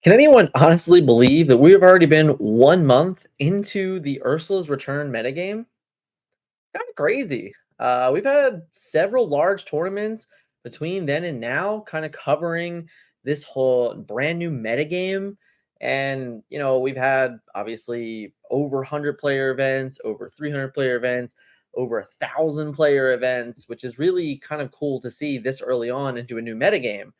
Can anyone honestly believe that we have already been 1 month into the Ursula's Return metagame? Kind of crazy. We've had several large tournaments between then and now, kind of covering this whole brand new metagame. And, we've had obviously over 100 player events, over 300 player events, over 1,000 player events, which is really kind of cool to see this early on into a new metagame.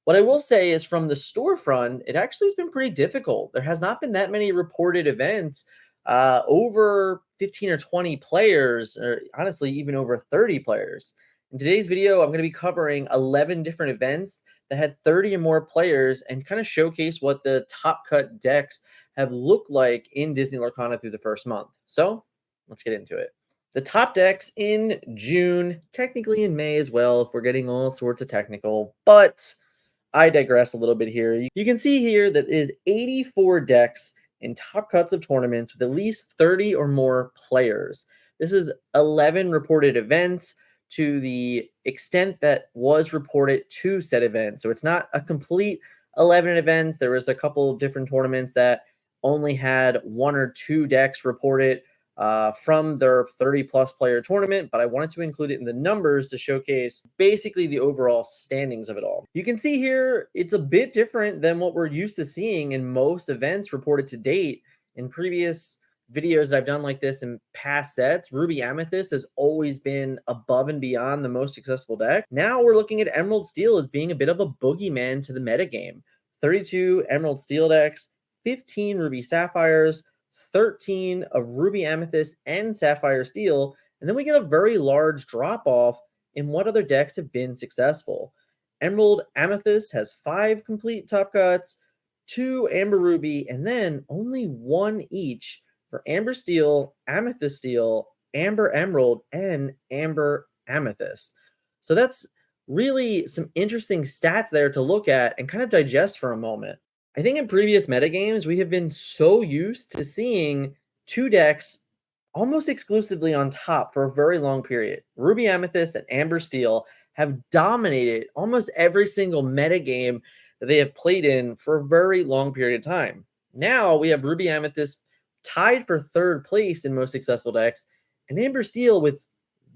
What I will say is from the storefront, it actually has been pretty difficult. There has not been that many reported events, over 15 or 20 players, or honestly, even over 30 players. In today's video, I'm going to be covering 11 different events that had 30 or more players and kind of showcase what the top cut decks have looked like in Disney Lorcana through the first month. So let's get into it. The top decks in June, technically in May as well, if we're getting all sorts of technical, but I digress a little bit here. You can see here that is 84 decks in top cuts of tournaments with at least 30 or more players. This is 11 reported events to the extent that was reported to said event. So it's not a complete 11 events. There was a couple of different tournaments that only had one or two decks reported from their 30 plus player tournament, but I wanted to include it in the numbers to showcase basically the overall standings of it all. You can see here it's a bit different than what we're used to seeing in most events reported to date. In previous videos that I've done like this in past sets, Ruby Amethyst has always been above and beyond the most successful deck. Now we're looking at Emerald Steel as being a bit of a boogeyman to the metagame. 32 Emerald Steel decks, 15 Ruby Sapphires, 13 of Ruby Amethyst and Sapphire Steel, and then we get a very large drop off in what other decks have been successful. Emerald Amethyst has 5 complete top cuts, 2 Amber Ruby, and then only 1 each for Amber Steel, Amethyst Steel, Amber Emerald, and Amber Amethyst. So that's really some interesting stats there to look at and kind of digest for a moment. I think in previous metagames, we have been so used to seeing 2 decks almost exclusively on top for a very long period. Ruby Amethyst and Amber Steel have dominated almost every single metagame that they have played in for a very long period of time. Now we have Ruby Amethyst tied for 3rd place in most successful decks, and Amber Steel with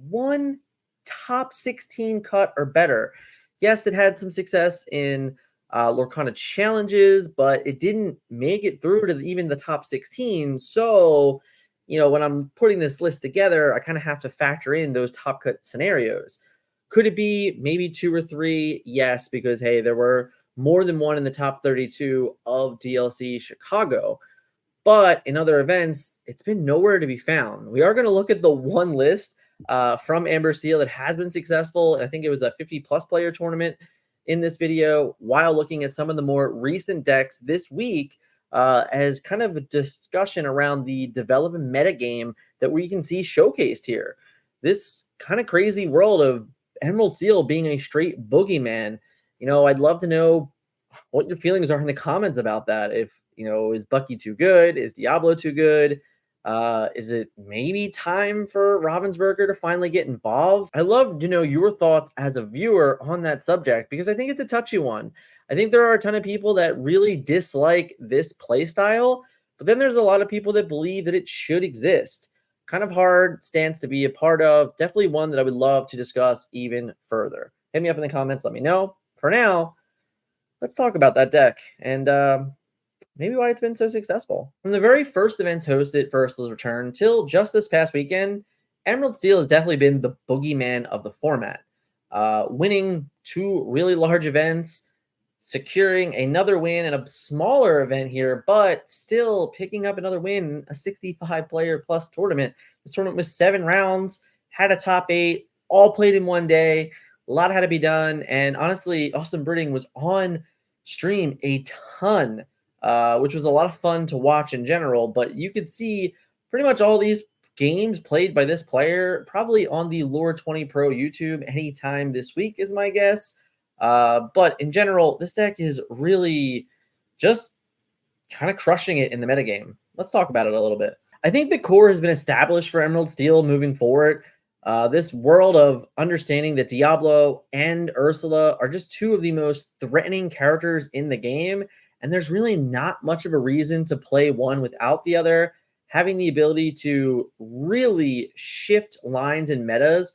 1 top 16 cut or better. Yes, it had some success in Lorcana challenges, but it didn't make it through to even the top 16. So, when I'm putting this list together, I kind of have to factor in those top cut scenarios. Could it be maybe 2 or 3? Yes, because hey, there were more than one in the top 32 of DLC Chicago. But in other events, it's been nowhere to be found. We are going to look at the one list from Amber Steel that has been successful. I think it was a 50 plus player tournament in this video, while looking at some of the more recent decks this week as kind of a discussion around the development metagame that we can see showcased here. This kind of crazy world of Emerald Steel being a straight boogeyman. I'd love to know what your feelings are in the comments about that. If, is Bucky too good? Is Diablo too good? Is it maybe time for Ravensburger to finally get involved? I love to know your thoughts as a viewer on that subject because I think it's a touchy one. I think there are a ton of people that really dislike this playstyle, but then there's a lot of people that believe that it should exist. Kind of hard stance to be a part of. Definitely one that I would love to discuss even further. Hit me up in the comments. Let me know. For now, let's talk about that deck and maybe why it's been so successful. From the very first events hosted for Ursula's Return till just this past weekend, Emerald Steel has definitely been the boogeyman of the format. Winning 2 really large events, securing another win in a smaller event here, but still picking up another win, a 65 player plus tournament. This tournament was 7 rounds, had a top 8, all played in one day. A lot had to be done. And honestly, Austin Britting was on stream a ton, which was a lot of fun to watch in general. But you could see pretty much all these games played by this player probably on the Lore 20 Pro YouTube anytime this week is my guess. But in general, this deck is really just kind of crushing it in the metagame. Let's talk about it a little bit. I think the core has been established for Emerald Steel moving forward. This world of understanding that Diablo and Ursula are just 2 of the most threatening characters in the game, And there's really not much of a reason to play one without the other. Having the ability to really shift lines and metas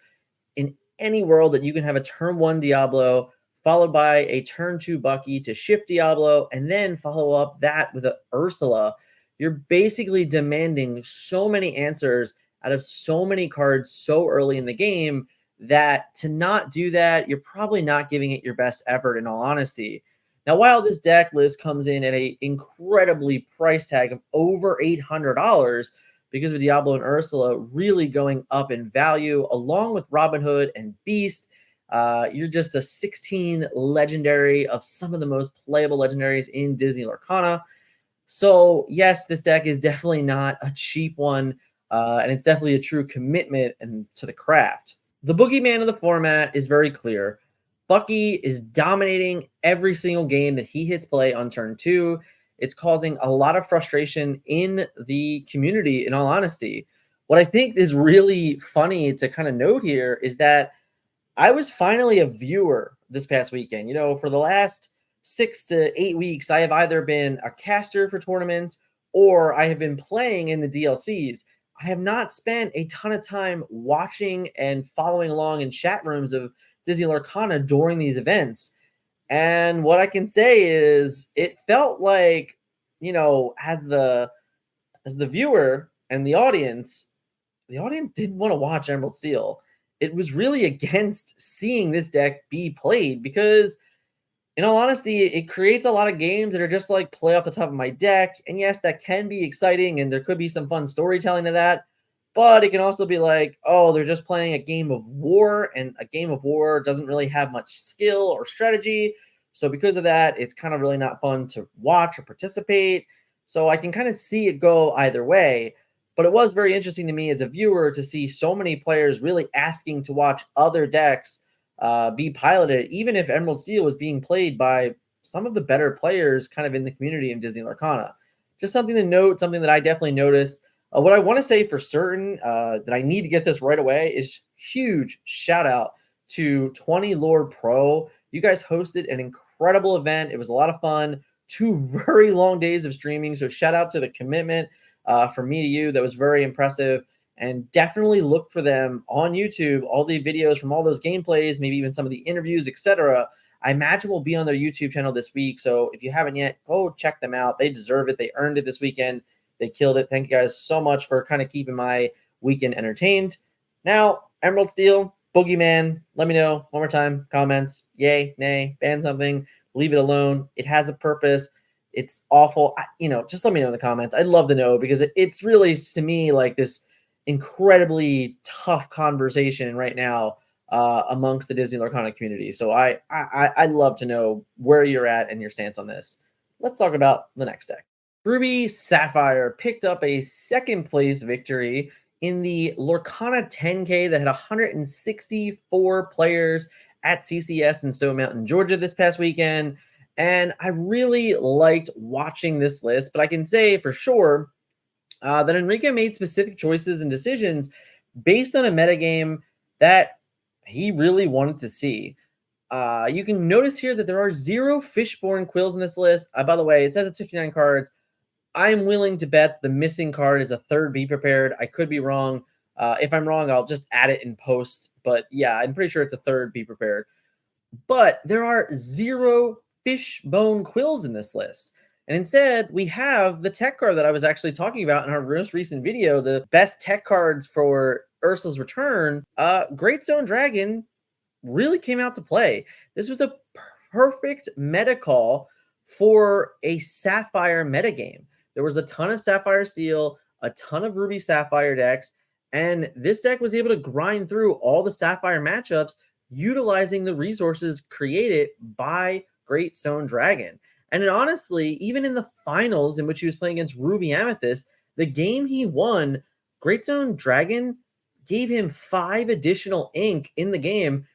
in any world, that you can have a turn one Diablo followed by a turn two Bucky to shift Diablo, and then follow up that with a Ursula. You're basically demanding so many answers out of so many cards so early in the game that to not do that, you're probably not giving it your best effort, in all honesty. Now, while this deck list comes in at an incredibly price tag of over $800, because of Diablo and Ursula really going up in value, along with Robin Hood and Beast. You're just a 16 legendary of some of the most playable legendaries in Disney Lorcana. So, yes, this deck is definitely not a cheap one, and it's definitely a true commitment to the craft. The boogeyman of the format is very clear. Bucky is dominating every single game that he hits play on turn two. It's causing a lot of frustration in the community, in all honesty. What I think is really funny to kind of note here is that I was finally a viewer this past weekend. For the last 6 to 8 weeks, I have either been a caster for tournaments or I have been playing in the DLCs. I have not spent a ton of time watching and following along in chat rooms of Disney Lorcana during these events. And what I can say is it felt like, as the viewer and the audience didn't want to watch Emerald Steel. It was really against seeing this deck be played because, in all honesty, it creates a lot of games that are just like play off the top of my deck. And yes, that can be exciting and there could be some fun storytelling to that. But it can also be like, oh, they're just playing a game of war, and a game of war doesn't really have much skill or strategy. So because of that, it's kind of really not fun to watch or participate. So I can kind of see it go either way. But it was very interesting to me as a viewer to see so many players really asking to watch other decks be piloted, even if Emerald Steel was being played by some of the better players kind of in the community in Disney Lorcana. Just something to note, something that I definitely noticed. What I want to say for certain that I need to get this right away is huge shout out to 20 Lord Pro. You guys hosted an incredible event. It was a lot of fun. 2 very long days of streaming. So shout out to the commitment from me to you. That was very impressive. And definitely look for them on YouTube. All the videos from all those gameplays, maybe even some of the interviews, etc. I imagine will be on their YouTube channel this week. So if you haven't yet, go check them out. They deserve it. They earned it this weekend. They killed it. Thank you guys so much for kind of keeping my weekend entertained. Now, Emerald Steel, Boogeyman, let me know one more time. Comments, yay, nay, ban something, leave it alone. It has a purpose. It's awful. Just let me know in the comments. I'd love to know because it's really, to me, like this incredibly tough conversation right now amongst the Disney Lorcana community. So I'd love to know where you're at and your stance on this. Let's talk about the next deck. Ruby Sapphire picked up a second place victory in the Lorcana 10K that had 164 players at CCS in Stone Mountain, Georgia this past weekend. And I really liked watching this list, but I can say for sure that Enrique made specific choices and decisions based on a metagame that he really wanted to see. You can notice here that there are 0 Fishborn Quills in this list. By the way, it says it's 59 cards. I'm willing to bet the missing card is a third Be Prepared. I could be wrong. If I'm wrong, I'll just add it in post. But yeah, I'm pretty sure it's a third Be Prepared. But there are 0 Fishbone Quills in this list. And instead, we have the tech card that I was actually talking about in our most recent video, the best tech cards for Ursula's Return. Great Stone Dragon really came out to play. This was a perfect meta call for a Sapphire metagame. There was a ton of Sapphire Steel, a ton of Ruby Sapphire decks, and this deck was able to grind through all the Sapphire matchups utilizing the resources created by Great Stone Dragon. And then honestly, even in the finals in which he was playing against Ruby Amethyst, the game he won, Great Stone Dragon gave him 5 additional ink in the game,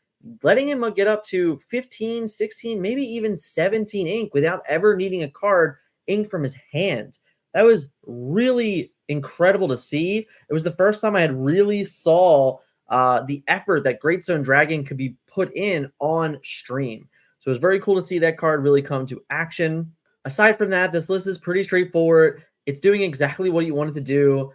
letting him get up to 15, 16, maybe even 17 ink without ever needing a card ink from his hand. That was really incredible to see. It was the first time I had really saw the effort that Great Stone Dragon could be put in on stream. So it was very cool to see that card really come to action. Aside from that, this list is pretty straightforward. It's doing exactly what you want it to do,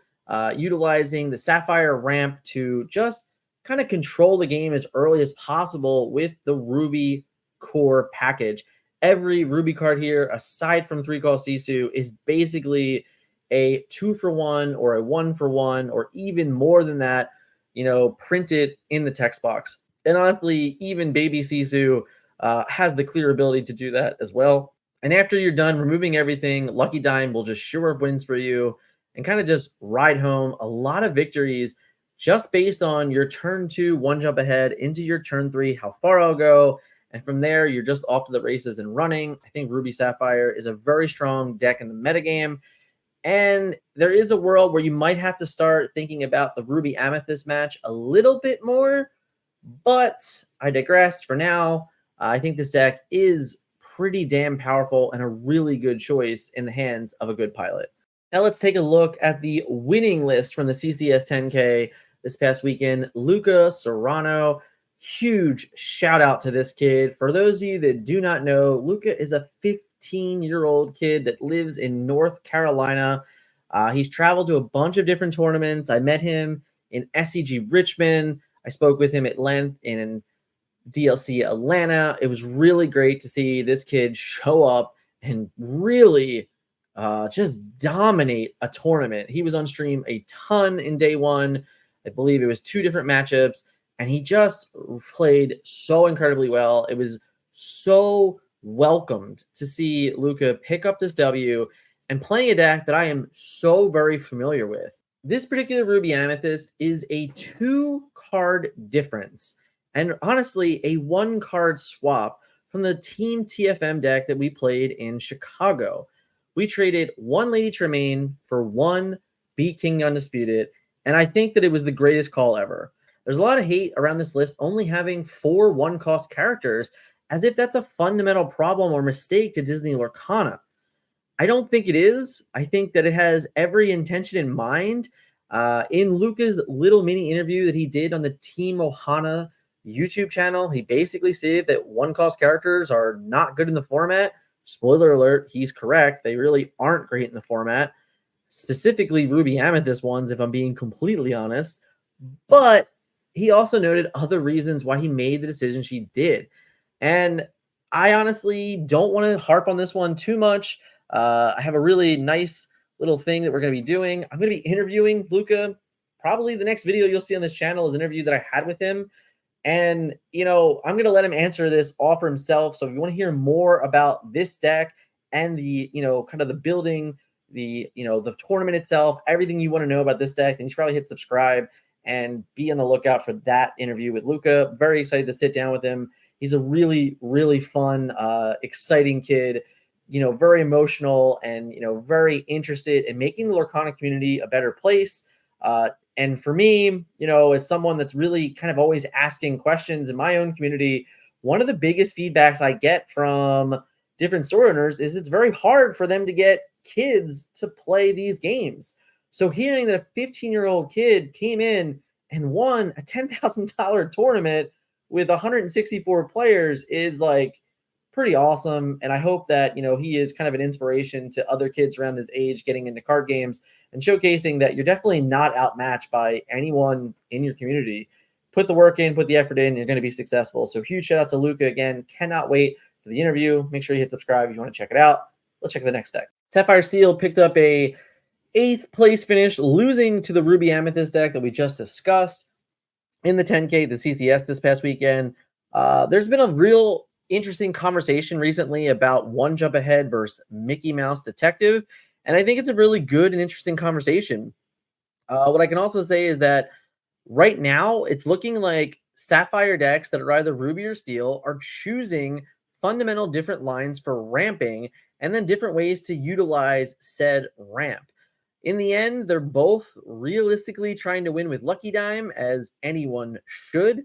utilizing the Sapphire ramp to just kind of control the game as early as possible with the Ruby core package. Every Ruby card here, aside from 3-call Sisu, is basically a 2-for-1 or a 1-for-1 or even more than that, printed in the text box. And honestly, even Baby Sisu has the clear ability to do that as well. And after you're done removing everything, Lucky Dime will just sure up wins for you and kind of just ride home a lot of victories just based on your turn 2 one jump ahead into your turn 3, how far I'll go. And from there, you're just off to the races and running. I think Ruby Sapphire is a very strong deck in the metagame. And there is a world where you might have to start thinking about the Ruby Amethyst match a little bit more, but I digress for now. I think this deck is pretty damn powerful and a really good choice in the hands of a good pilot. Now let's take a look at the winning list from the CCS 10K this past weekend. Luca Serrano, huge shout out to this kid. For those of you that do not know, Luca is a 15-year-old kid that lives in North Carolina. He's traveled to a bunch of different tournaments. I met him in SEG Richmond. I spoke with him at length in DLC Atlanta. It was really great to see this kid show up and really just dominate a tournament. He was on stream a ton in day one. I believe it was 2 different matchups, and he just played so incredibly well. It was so welcomed to see Luca pick up this W and playing a deck that I am so very familiar with. This particular Ruby Amethyst is a 2-card difference, and honestly, a 1-card swap from the Team TFM deck that we played in Chicago. We traded 1 Lady Tremaine for 1 Beat King Undisputed, and I think that it was the greatest call ever. There's a lot of hate around this list only having 4 1-cost characters, as if that's a fundamental problem or mistake to Disney Lorcana. I don't think it is. I think that it has every intention in mind. In Luca's little mini interview that he did on the Team Ohana YouTube channel, he basically stated that 1-cost characters are not good in the format. Spoiler alert, he's correct. They really aren't great in the format, specifically Ruby Amethyst ones, if I'm being completely honest. But he also noted other reasons why he made the decision she did. And I honestly don't want to harp on this one too much. I have a really nice little thing that we're going to be doing. I'm going to be interviewing Luca. Probably the next video you'll see on this channel is an interview that I had with him. And, I'm going to let him answer this all for himself. So if you want to hear more about this deck and the, kind of the building, the tournament itself, everything you want to know about this deck, then you should probably hit subscribe and be on the lookout for that interview with Luca. Very excited to sit down with him. He's a really, really fun, exciting kid, very emotional and, very interested in making the Lorcana community a better place. And for me, as someone that's really kind of always asking questions in my own community, one of the biggest feedbacks I get from different store owners is it's very hard for them to get kids to play these games. So hearing that a 15-year-old kid came in and won a $10,000 tournament with 164 players is like pretty awesome. And I hope that, he is kind of an inspiration to other kids around his age getting into card games and showcasing that you're definitely not outmatched by anyone in your community. Put the work in, put the effort in, you're going to be successful. So huge shout out to Luca again. Cannot wait for the interview. Make sure you hit subscribe if you want to check it out. Let's check the next deck. Sapphire Steel picked up a 8th place finish, losing to the Ruby Amethyst deck that we just discussed in the 10K, the CCS this past weekend. There's been a real interesting conversation recently about one jump ahead versus Mickey Mouse Detective. And I think it's a really good and interesting conversation. What I can also say is that right now it's looking like Sapphire decks that are either Ruby or Steel are choosing fundamental different lines for ramping and then different ways to utilize said ramp. In the end, they're both realistically trying to win with Lucky Dime, as anyone should.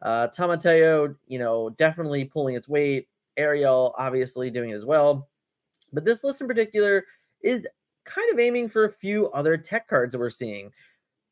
Tamateo, definitely pulling its weight. Ariel, obviously doing it as well. But this list in particular is kind of aiming for a few other tech cards that we're seeing.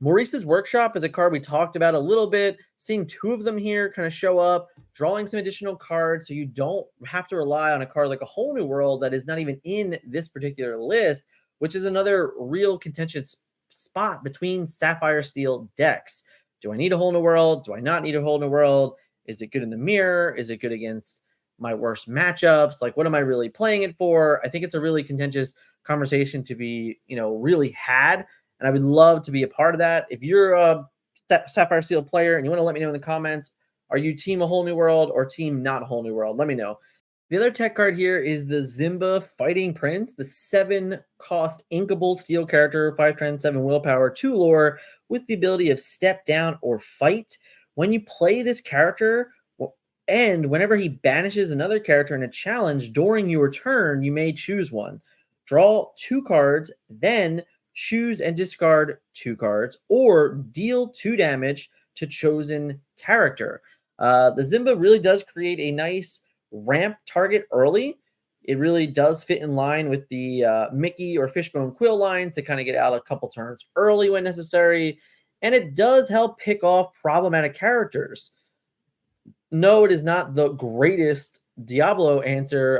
Maurice's Workshop is a card we talked about a little bit. Seeing two of them here kind of show up, drawing some additional cards so you don't have to rely on a card like a Whole New World that is not even in this particular list, which is another real contentious spot between Sapphire Steel decks. Do I need a Whole New World? Do I not need a Whole New World? Is it good in the mirror? Is it good against my worst matchups? Like, what am I really playing it for? I think it's a really contentious conversation to be, really had, and I would love to be a part of that. If you're a Sapphire Steel player and you want to let me know in the comments, are you team A Whole New World or team not A Whole New World? Let me know. The other tech card here is the Zimba Fighting Prince, the 7-cost inkable steel character, 5 trend, 7 willpower, 2 lore, with the ability of step down or fight. When you play this character, and whenever he banishes another character in a challenge during your turn, you may choose one. Draw 2 cards, then choose and discard 2 cards, or deal 2 damage to chosen character. The Zimba really does create a nice ramp target early. It really does fit in line with the Mickey or Fishbone Quill lines to kind of get out a couple turns early when necessary. And it does help pick off problematic characters. No, it is not the greatest Diablo answer.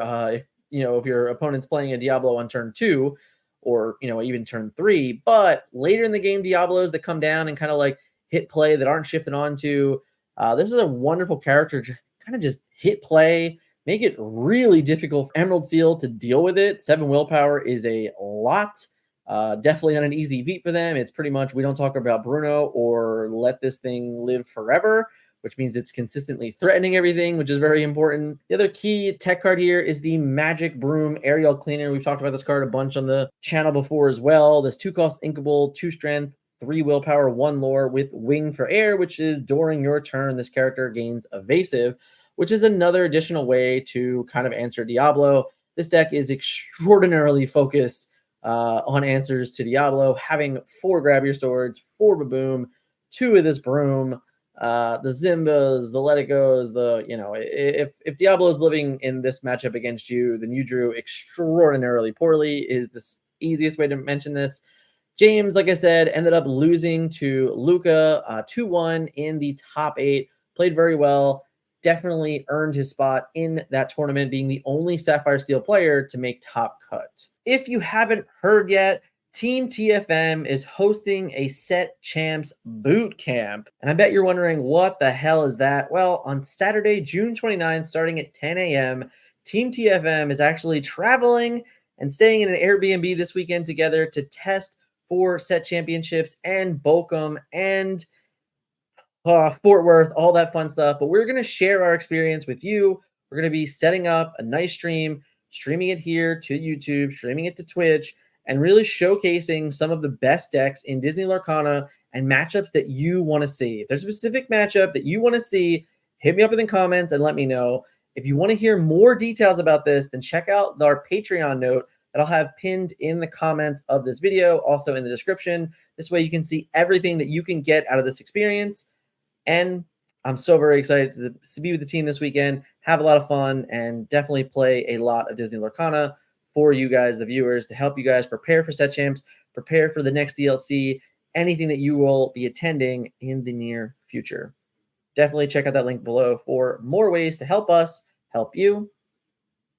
If your opponent's playing a Diablo on turn 2 or, even turn 3, but later in the game, Diablos that come down and kind of like hit play that aren't shifted onto, this is a wonderful character to kind of just hit play, make it really difficult for Emerald Seal to deal with it. 7 willpower is a lot. Definitely not an easy feat for them. It's pretty much we don't talk about Bruno or let this thing live forever, which means it's consistently threatening everything, which is very important. The other key tech card here is the Magic Broom Aerial Cleaner. We've talked about this card a bunch on the channel before as well. This 2-cost inkable, 2 strength, 3 willpower, 1 lore with Wing for Air, which is during your turn, this character gains evasive, which is another additional way to kind of answer Diablo. This deck is extraordinarily focused on answers to Diablo, having 4 Grab Your Swords, 4 Baboom, 2 of this Broom, the Zimbas, the Let It Goes, if Diablo is living in this matchup against you, then you drew extraordinarily poorly, is the easiest way to mention this. James, like I said, ended up losing to Luca 2-1 in the top 8, played very well, definitely earned his spot in that tournament, being the only Sapphire Steel player to make top cut. If you haven't heard yet, Team TFM is hosting a Set Champs Boot Camp. And I bet you're wondering, what the hell is that? Well, on Saturday, June 29th, starting at 10 a.m., Team TFM is actually traveling and staying in an Airbnb this weekend together to test for Set Championships and Bochum and Fort Worth, all that fun stuff. But we're going to share our experience with you. We're going to be setting up a nice stream, streaming it here to YouTube, streaming it to Twitch, and really showcasing some of the best decks in Disney Lorcana and matchups that you want to see. If there's a specific matchup that you want to see, hit me up in the comments and let me know. If you want to hear more details about this, then check out our Patreon note that I'll have pinned in the comments of this video, also in the description. This way you can see everything that you can get out of this experience. And I'm so very excited to be with the team this weekend, have a lot of fun, and definitely play a lot of Disney Lorcana for you guys, the viewers, to help you guys prepare for Set Champs, prepare for the next DLC, anything that you will be attending in the near future. Definitely check out that link below for more ways to help us help you.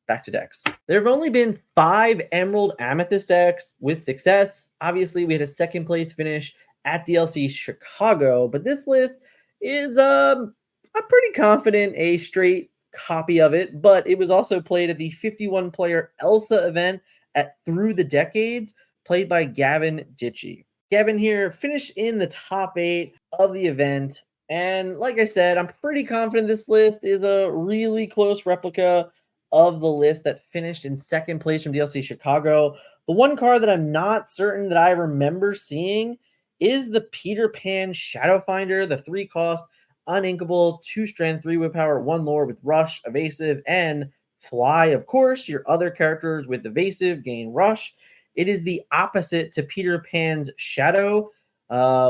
Back to decks. There have only been 5 Emerald Amethyst decks with success. Obviously, we had a 2nd place finish at DLC Chicago, but this list is, I'm pretty confident, a straight copy of it, but it was also played at the 51-player Elsa event at Through the Decades, played by Gavin Ditchy. Gavin here finished in the top 8 of the event, and like I said, I'm pretty confident this list is a really close replica of the list that finished in 2nd place from DLC Chicago. The one card that I'm not certain that I remember seeing is the Peter Pan Shadow Finder, the 3-cost, uninkable, 2 strength, 3 willpower, 1 lore with rush, evasive, and fly. Of course, your other characters with evasive gain rush. It is the opposite to Peter Pan's Shadow,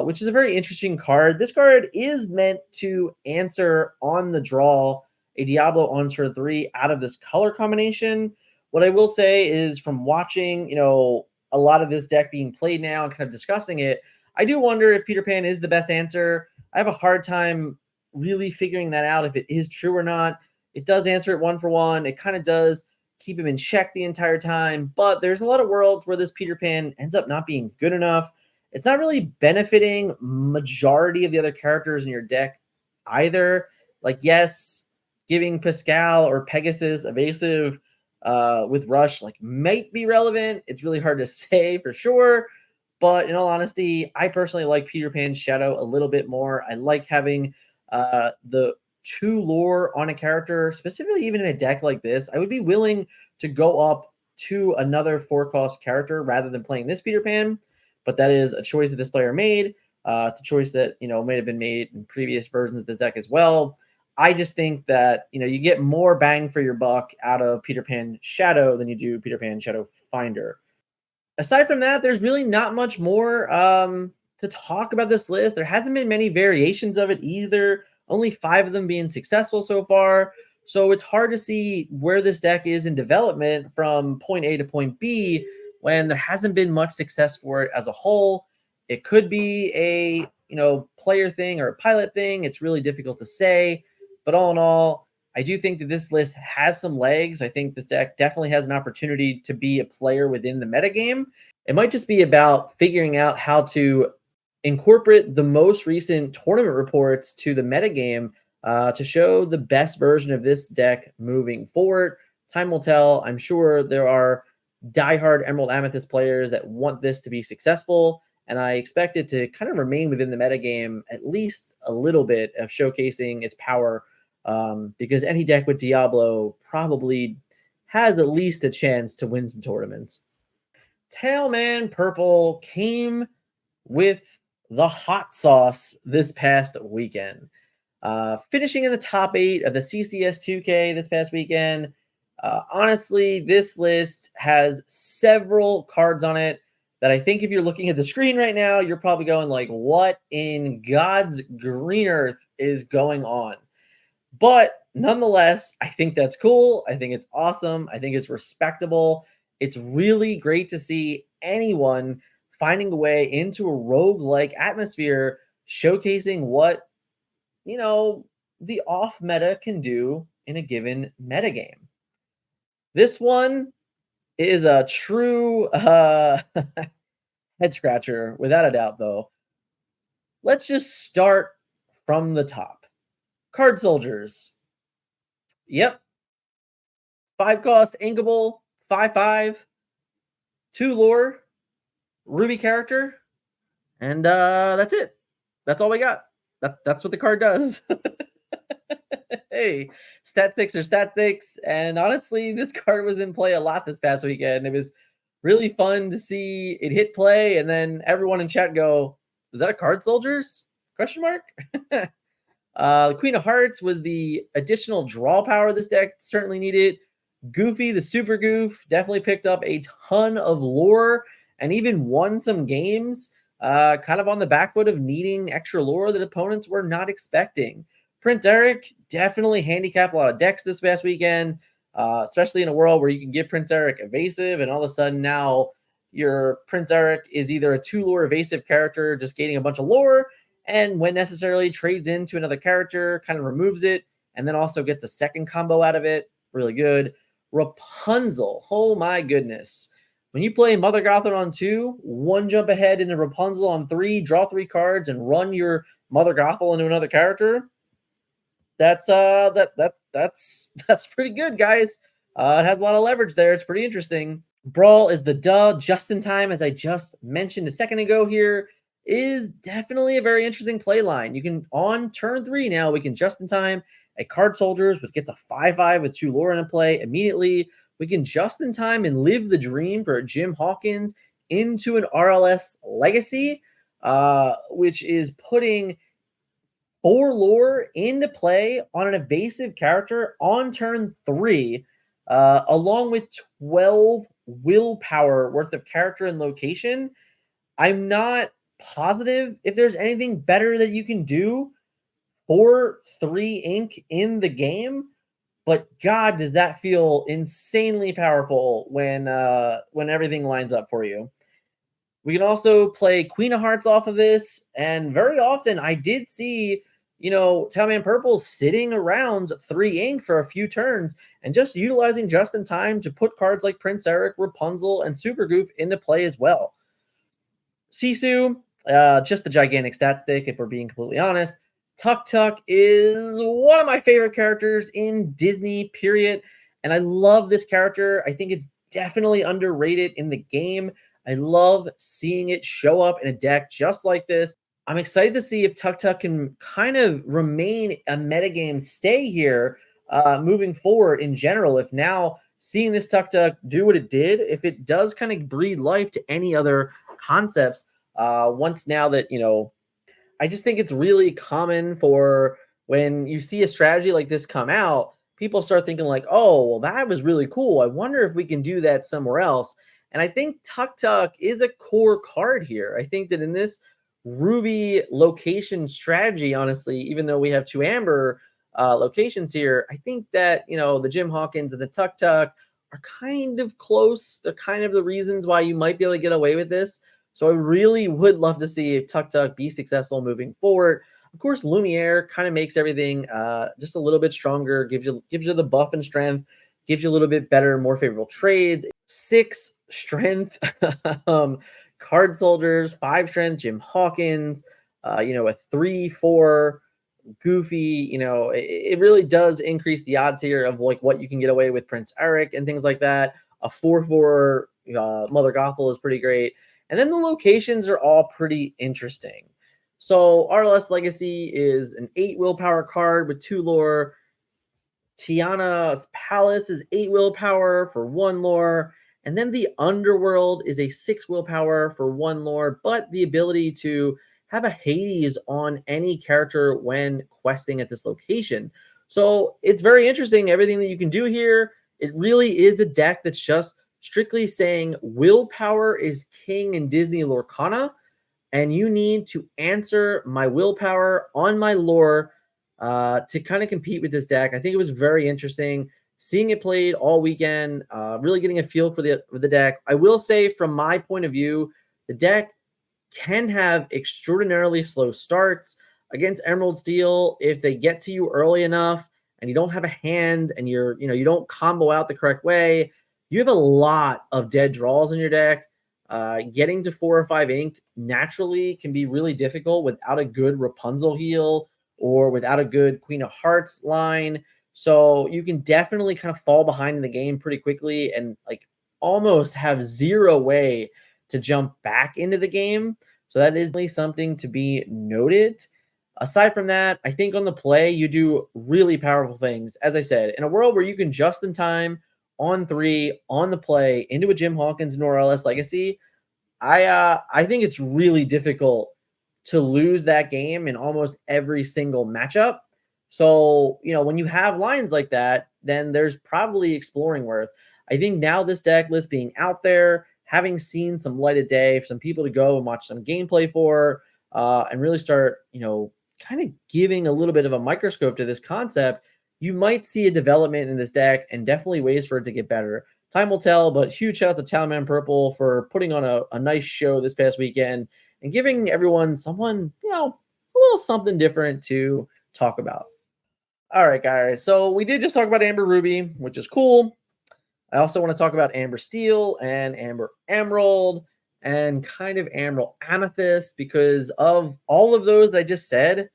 which is a very interesting card. This card is meant to answer on the draw a Diablo on turn 3 out of this color combination. What I will say is, from watching, a lot of this deck being played now and kind of discussing it, I do wonder if Peter Pan is the best answer. I have a hard time really figuring that out if it is true or not. It does answer it one for one. It kind of does keep him in check the entire time, but there's a lot of worlds where this Peter Pan ends up not being good enough. It's not really benefiting majority of the other characters in your deck either. Like, yes, giving Pascal or Pegasus evasive with Rush like might be relevant. It's really hard to say for sure. But in all honesty, I personally like Peter Pan's Shadow a little bit more. I like having the two lore on a character, specifically even in a deck like this. I would be willing to go up to another 4-cost character rather than playing this Peter Pan. But that is a choice that this player made. It's a choice that, may have been made in previous versions of this deck as well. I just think that, you get more bang for your buck out of Peter Pan Shadow than you do Peter Pan Shadow Finder. Aside from that, there's really not much more to talk about this list. There hasn't been many variations of it either. Only 5 of them being successful so far. So it's hard to see where this deck is in development from point A to point B when there hasn't been much success for it as a whole. It could be a, player thing or a pilot thing. It's really difficult to say. But all in all, I do think that this list has some legs. I think this deck definitely has an opportunity to be a player within the metagame. It might just be about figuring out how to incorporate the most recent tournament reports to the metagame to show the best version of this deck moving forward. Time will tell. I'm sure there are diehard Emerald Amethyst players that want this to be successful, and I expect it to kind of remain within the metagame at least a little bit of showcasing its power, because any deck with Diablo probably has at least a chance to win some tournaments. Tailman Purple came with the hot sauce this past weekend, finishing in the top 8 of the CCS 2K this past weekend. Honestly, this list has several cards on it that I think if you're looking at the screen right now, you're probably going like, what in God's green earth is going on? But nonetheless, I think that's cool. I think it's awesome. I think it's respectable. It's really great to see anyone finding a way into a rogue-like atmosphere, showcasing what, the off meta can do in a given metagame. This one is a true head scratcher, without a doubt, though. Let's just start from the top. Card Soldiers. Yep. 5-cost, inkable, 5/5, 2 lore, Ruby character, and that's it. That's all we got. That's what the card does. Hey, stat 6 or stat 6, and honestly, this card was in play a lot this past weekend. It was really fun to see it hit play, and then everyone in chat go, "Is that a Card Soldiers?" Question mark. The Queen of Hearts was the additional draw power this deck certainly needed. Goofy, the Super Goof, definitely picked up a ton of lore and even won some games, kind of on the back foot of needing extra lore that opponents were not expecting. Prince Eric definitely handicapped a lot of decks this past weekend, especially in a world where you can give Prince Eric evasive, and all of a sudden now your Prince Eric is either a 2 lore evasive character just gaining a bunch of lore, and when necessarily trades into another character, kind of removes it, and then also gets a second combo out of it. Really good. Rapunzel. Oh my goodness. When you play Mother Gothel on 2, 1 jump ahead into Rapunzel on 3, draw 3 cards, and run your Mother Gothel into another character, that's pretty good, guys. It has a lot of leverage there. It's pretty interesting. Brawl is the just in time, as I just mentioned a second ago here, is definitely a very interesting play line. You can, on turn 3 now, we can just in time a Card Soldiers, which gets a 5/5 with 2 lore in play immediately. We can just in time and live the dream for Jim Hawkins into an RLS Legacy, which is putting 4 lore into play on an evasive character on turn 3, along with 12 willpower worth of character and location. I'm not positive if there's anything better that you can do for 3 ink in the game, but God, does that feel insanely powerful when everything lines up for you. We can also play Queen of Hearts off of this, and very often I did see, Talman Purple sitting around 3 ink for a few turns and just utilizing just in time to put cards like Prince Eric, Rapunzel, and Super Goof into play as well. Sisu, just the gigantic stat stick, if we're being completely honest. Tuk Tuk is one of my favorite characters in Disney, period. And I love this character. I think it's definitely underrated in the game. I love seeing it show up in a deck just like this. I'm excited to see if Tuk Tuk can kind of remain a metagame stay here moving forward in general. If now seeing this Tuk Tuk do what it did, if it does kind of breathe life to any other concepts, once now that, I just think it's really common for when you see a strategy like this come out, people start thinking like, "Oh, well, that was really cool. I wonder if we can do that somewhere else." And I think Tuk Tuk is a core card here. I think that in this Ruby location strategy, honestly, even though we have two Amber locations here, I think that the Jim Hawkins and the Tuk Tuk are kind of close. They're kind of the reasons why you might be able to get away with this. So I really would love to see Tuk Tuk be successful moving forward. Of course, Lumiere kind of makes everything just a little bit stronger, gives you the buff and strength, gives you a little bit better, more favorable trades. 6 strength, card soldiers, 5 strength, Jim Hawkins, a 3-4 Goofy. It really does increase the odds here of like what you can get away with Prince Eric and things like that. A 4-4 Mother Gothel is pretty great. And then the locations are all pretty interesting. So RLS Legacy is an 8 willpower card with 2 lore. Tiana's Palace is 8 willpower for 1 lore. And then the Underworld is a 6 willpower for 1 lore, but the ability to have a Hades on any character when questing at this location. So it's very interesting, everything that you can do here. It really is a deck that's just strictly saying willpower is king in Disney Lorcana, and you need to answer my willpower on my lore to kind of compete with this deck. I think it was very interesting seeing it played all weekend, really getting a feel for the deck. I will say, from my point of view, the deck can have extraordinarily slow starts against Emerald Steel. If they get to you early enough and you don't have a hand and you don't combo out the correct way, you have a lot of dead draws in your deck. Getting to 4 or 5 ink naturally can be really difficult without a good Rapunzel heal or without a good Queen of Hearts line. So you can definitely kind of fall behind in the game pretty quickly and like almost have zero way to jump back into the game. So that is something to be noted. Aside from that, I think on the play, you do really powerful things. As I said, in a world where you can just in time on 3 on the play into a Jim Hawkins and RLS Legacy, I think it's really difficult to lose that game in almost every single matchup. So, when you have lines like that, then there's probably exploring worth. I think now this deck list being out there, having seen some light of day for some people to go and watch some gameplay for, and really start, kind of giving a little bit of a microscope to this concept, you might see a development in this deck and definitely ways for it to get better. Time will tell, but huge shout out to Talman Purple for putting on a nice show this past weekend and giving everyone someone, a little something different to talk about. All right, guys. So we did just talk about Amber Ruby, which is cool. I also want to talk about Amber Steel and Amber Emerald and kind of Emerald Amethyst, because of all of those that I just said,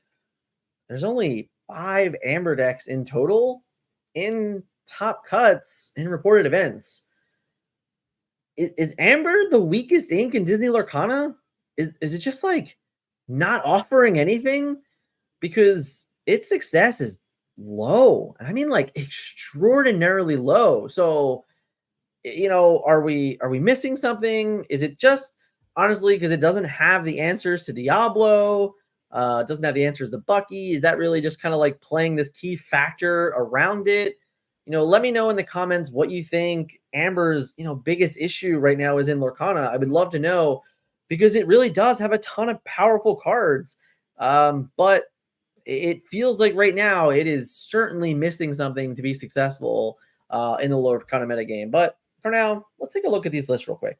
there's only 5 Amber decks in total in top cuts in reported events. Is Amber the weakest ink in Disney Lorcana? Is it just like not offering anything? Because its success is low. I mean, like extraordinarily low. So, are we missing something? Is it just honestly because it doesn't have the answers to Diablo? Doesn't have the answers to Bucky? Is that really just kind of like playing this key factor around it? Let me know in the comments what you think Amber's, biggest issue right now is in Lorcana. I would love to know, because it really does have a ton of powerful cards. But it feels like right now it is certainly missing something to be successful in the Lorcana metagame. But for now, let's take a look at these lists real quick.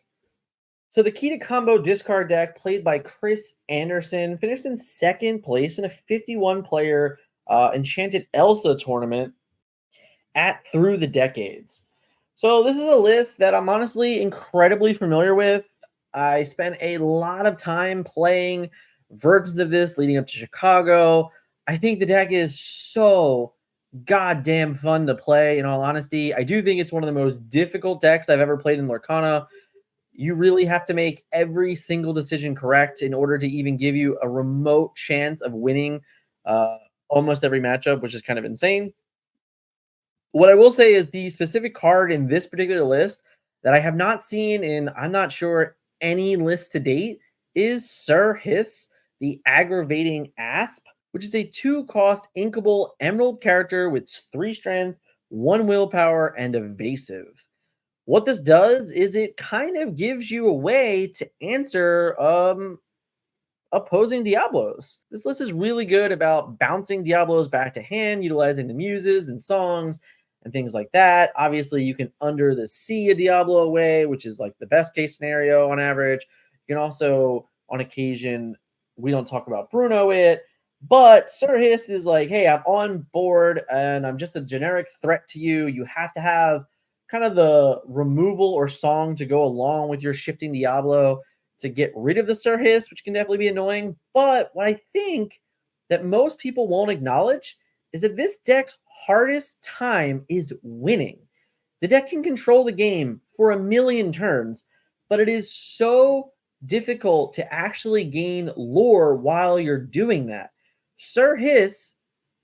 So the key to combo discard deck played by Chris Anderson finished in second place in a 51 player Enchanted Elsa tournament at Through the Decades. So this is a list that I'm honestly incredibly familiar with. I spent a lot of time playing versions of this leading up to Chicago. I think the deck is so goddamn fun to play, in all honesty. I do think it's one of the most difficult decks I've ever played in Lorcana. You really have to make every single decision correct in order to even give you a remote chance of winning uh, almost every matchup, which is kind of insane. What I will say is the specific card in this particular list that I have not seen in, I'm not sure, any list to date is Sir Hiss, the Aggravating Asp, which is a 2-cost inkable emerald character with 3 strength, 1 willpower, and evasive. What this does is it kind of gives you a way to answer opposing Diablos. This list is really good about bouncing Diablos back to hand, utilizing the muses and songs and things like that. Obviously, you can under the sea a Diablo away, which is like the best case scenario on average. You can also, on occasion, we don't talk about Bruno it, but Sir Hiss is like, hey, I'm on board and I'm just a generic threat to you. You have to have kind of the removal or song to go along with your shifting Diablo to get rid of the Sir Hiss, which can definitely be annoying. But what I think that most people won't acknowledge is that this deck's hardest time is winning. The deck can control the game for a million turns, but it is so difficult to actually gain lore while you're doing that. Sir Hiss,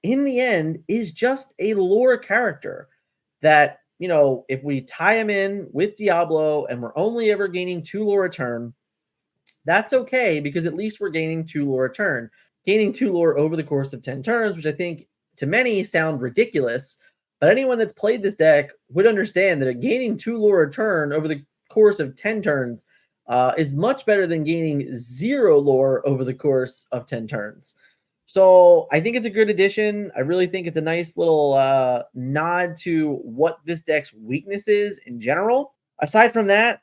in the end, is just a lore character that, if we tie him in with Diablo and we're only ever gaining 2 lore a turn, that's okay because at least we're gaining 2 lore a turn. Gaining 2 lore over the course of 10 turns, which I think to many sound ridiculous, but anyone that's played this deck would understand that gaining 2 lore a turn over the course of 10 turns is much better than gaining 0 lore over the course of 10 turns. So I think it's a good addition. I really think it's a nice little nod to what this deck's weakness is in general. Aside from that,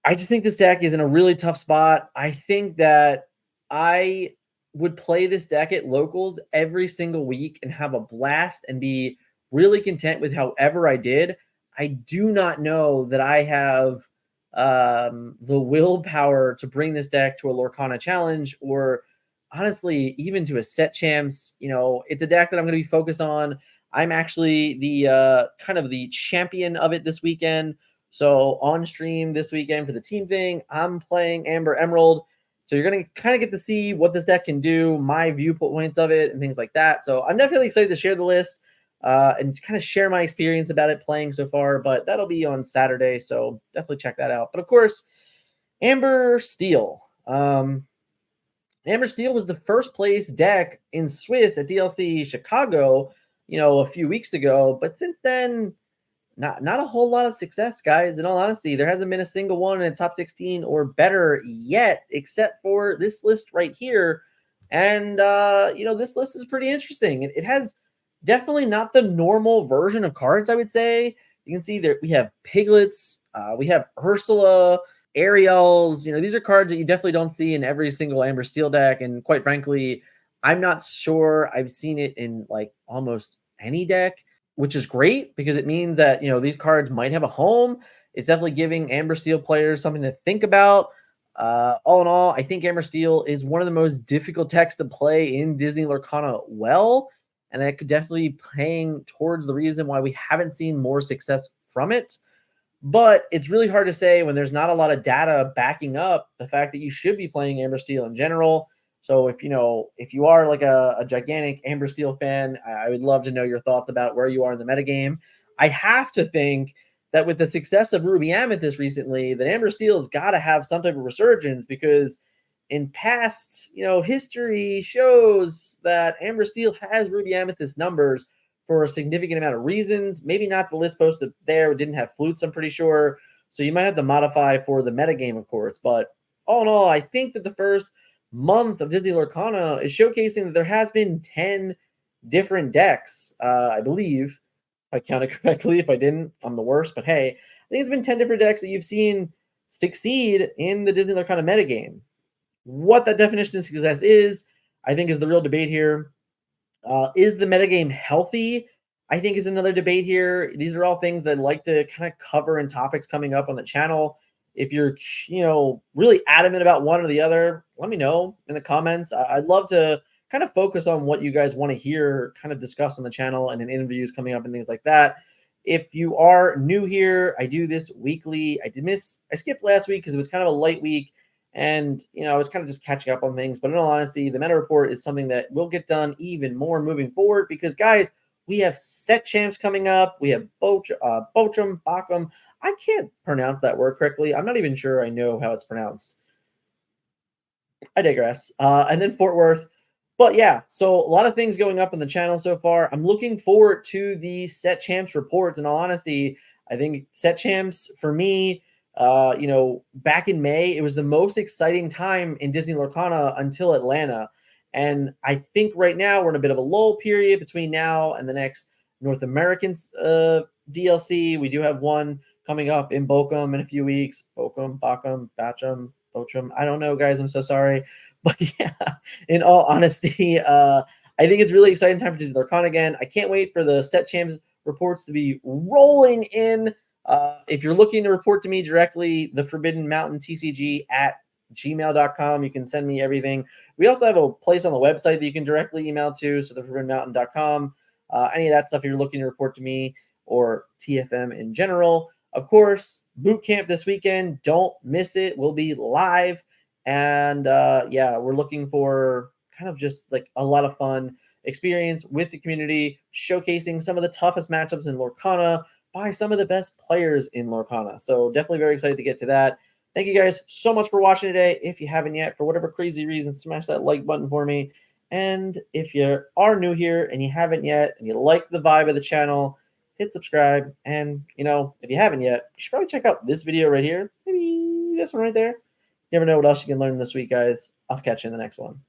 I just think this deck is in a really tough spot. I think that I would play this deck at locals every single week and have a blast and be really content with however I did. I do not know that I have the willpower to bring this deck to a Lorcana challenge or honestly, even to a set champs. It's a deck that I'm going to be focused on. I'm actually the kind of the champion of it this weekend. So on stream this weekend for the team thing, I'm playing Amber Emerald. So you're going to kind of get to see what this deck can do, my viewpoints of it, and things like that. So I'm definitely excited to share the list and kind of share my experience about it playing so far. But that'll be on Saturday, so definitely check that out. But of course, Amber Steel. Amber Steel was the first place deck in Swiss at DLC Chicago, a few weeks ago. But since then, not a whole lot of success, guys. In all honesty, there hasn't been a single one in the top 16 or better yet, except for this list right here. And this list is pretty interesting. It has definitely not the normal version of cards, I would say. You can see there we have Piglets, we have Ursula, Ariels. These are cards that you definitely don't see in every single Amber Steel deck. And quite frankly, I'm not sure I've seen it in like almost any deck, which is great because it means that, these cards might have a home. It's definitely giving Amber Steel players something to think about. All in all, I think Amber Steel is one of the most difficult decks to play in Disney Lorcana well, and that could definitely be playing towards the reason why we haven't seen more success from it. But it's really hard to say when there's not a lot of data backing up the fact that you should be playing Amber Steel in general. So if you are like a gigantic Amber Steel fan, I would love to know your thoughts about where you are in the metagame. I have to think that with the success of Ruby Amethyst recently, that Amber Steel has got to have some type of resurgence because in past, history shows that Amber Steel has Ruby Amethyst numbers for a significant amount of reasons. Maybe not the list posted there. Didn't have flutes, I'm pretty sure. So you might have to modify for the metagame, of course. But all in all, I think that the first month of Disney Lorcana is showcasing that there has been 10 different decks, I believe, if I counted correctly. If I didn't, I'm the worst. But hey, I think it's been 10 different decks that you've seen succeed in the Disney Lorcana metagame. What that definition of success is, I think, is the real debate here. Is the metagame healthy? I think is another debate here. These are all things that I'd like to kind of cover in topics coming up on the channel. If you're, really adamant about one or the other, let me know in the comments. I'd love to kind of focus on what you guys want to hear kind of discussed on the channel and in interviews coming up and things like that. If you are new here, I do this weekly. I skipped last week because it was kind of a light week. And, I was kind of just catching up on things. But in all honesty, the meta report is something that will get done even more moving forward because, guys, we have set champs coming up. We have Bochum, Bachum. I can't pronounce that word correctly. I'm not even sure I know how it's pronounced. I digress. And then Fort Worth. But yeah, so a lot of things going up on the channel so far. I'm looking forward to the set champs reports. In all honesty, I think set champs for me, back in May, it was the most exciting time in Disney Lorcana until Atlanta. And I think right now we're in a bit of a lull period between now and the next North American DLC. We do have one coming up in Bochum in a few weeks. Bochum, Bochum. I don't know, guys. I'm so sorry. But yeah, in all honesty, I think it's really exciting time for Disney Lorcana again. I can't wait for the set champs reports to be rolling in. If you're looking to report to me directly, the Forbidden Mountain TCG at gmail.com. You can send me everything. We also have a place on the website that you can directly email to, so theforbiddenmountain.com. Any of that stuff if you're looking to report to me or TFM in general. Of course, boot camp this weekend. Don't miss it. We'll be live. And we're looking for kind of just like a lot of fun experience with the community, showcasing some of the toughest matchups in Lorcana by some of the best players in Lorcana. So definitely very excited to get to that. Thank you guys so much for watching today. If you haven't yet, for whatever crazy reason, smash that like button for me. And if you are new here and you haven't yet, and you like the vibe of the channel, hit subscribe. And, if you haven't yet, you should probably check out this video right here. Maybe this one right there. You never know what else you can learn this week, guys. I'll catch you in the next one.